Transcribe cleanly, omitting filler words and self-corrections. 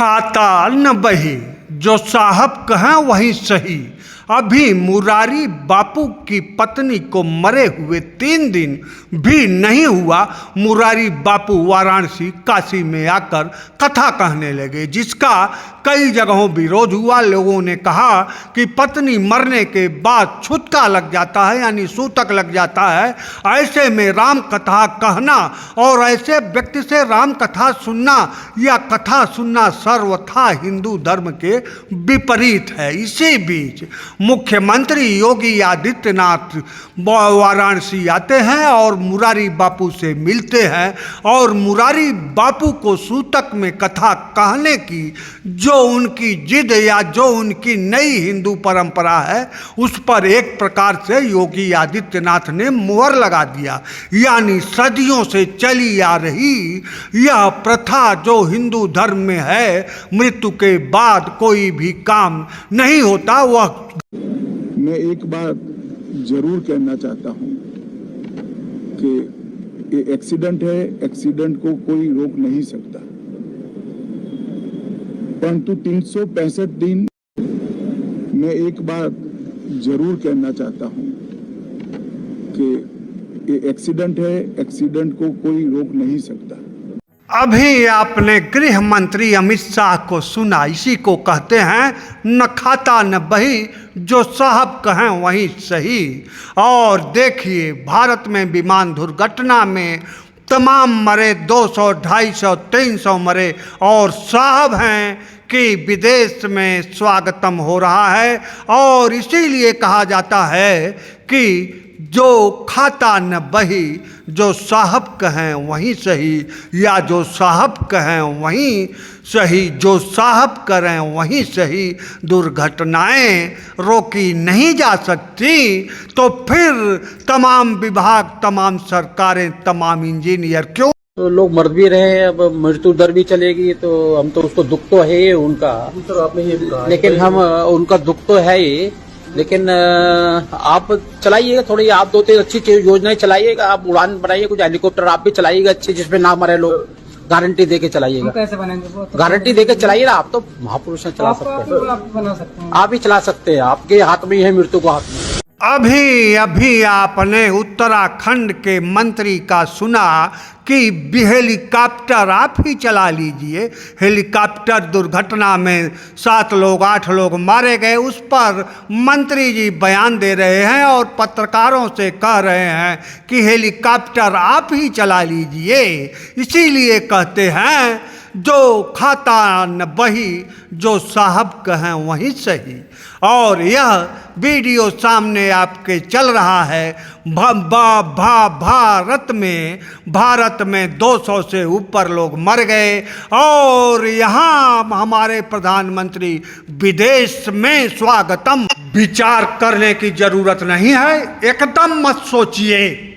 खाता न बही, जो साहब कहें वही सही। अभी मुरारी बापू की पत्नी को मरे हुए 3 दिन भी नहीं हुआ, मुरारी बापू वाराणसी काशी में आकर कथा कहने लगे, जिसका कई जगहों विरोध हुआ। लोगों ने कहा कि पत्नी मरने के बाद छुतका लग जाता है, यानी सूतक लग जाता है। ऐसे में राम कथा कहना और ऐसे व्यक्ति से राम कथा सुनना या कथा सुनना सर्वथा हिंदू धर्म के विपरीत है। इसी बीच मुख्यमंत्री योगी आदित्यनाथ वाराणसी आते हैं और मुरारी बापू से मिलते हैं और मुरारी बापू को सूतक में कथा कहने की जो उनकी जिद या जो उनकी नई हिंदू परंपरा है, उस पर एक प्रकार से योगी आदित्यनाथ ने मुहर लगा दिया। यानी सदियों से चली आ रही यह प्रथा जो हिंदू धर्म में है, मृत्यु के बाद कोई भी काम नहीं होता, वह मैं एक बात जरूर कहना चाहता हूं कि ये एक्सीडेंट है, एक्सीडेंट को कोई रोक नहीं सकता, परंतु 365 दिन मैं एक बात जरूर कहना चाहता हूं कि ये एक्सीडेंट है, एक्सीडेंट को कोई रोक नहीं सकता। अभी आपने गृह मंत्री अमित शाह को सुना, इसी को कहते हैं न खाता न बही, जो साहब कहें वही सही। और देखिए, भारत में विमान दुर्घटना में तमाम मरे, 200, 250, 300 मरे और साहब हैं कि विदेश में स्वागतम हो रहा है। और इसीलिए कहा जाता है कि जो खाता न बही, जो साहब कहें वहीं सही, या जो साहब कहें वहीं सही, जो साहब करें वहीं सही। दुर्घटनाएं रोकी नहीं जा सकती, तो फिर तमाम विभाग, तमाम सरकारें, तमाम इंजीनियर क्यों? तो लोग मर भी रहे हैं, अब मृत्यु दर भी चलेगी, तो हम तो उसको दुख तो है ही उनका, तो आपने ये कहा, लेकिन हम उनका दुख तो है ही, लेकिन आप चलाइएगा थोड़ी, आप 2-3 अच्छी योजनाएं चलाइएगा, आप उड़ान बनाइए, कुछ हेलीकॉप्टर आप भी चलाइएगा अच्छे, जिसमें ना मरे लोग, गारंटी देके चलाइएगा। कैसे बनेंगे? गारंटी देके चलाइए ना, आप तो महापुरुष हैं, चला सकते हैं, आप बना सकते हैं, आप ही चला सकते हैं, आपके हाथ में ही है मृत्यु को हाथ में। अभी आपने उत्तराखंड के मंत्री का सुना कि हेलीकॉप्टर आप ही चला लीजिए। हेलीकॉप्टर दुर्घटना में 7 लोग 8 लोग मारे गए, उस पर मंत्री जी बयान दे रहे हैं और पत्रकारों से कह रहे हैं कि हेलीकॉप्टर आप ही चला लीजिए। इसीलिए कहते हैं जो खाता न बही, जो साहब कहें वही सही। और यह वीडियो सामने आपके चल रहा है। भारत में 200 से ऊपर लोग मर गए और यहाँ हमारे प्रधानमंत्री विदेश में स्वागतम। विचार करने की जरूरत नहीं है, एकदम मत सोचिए।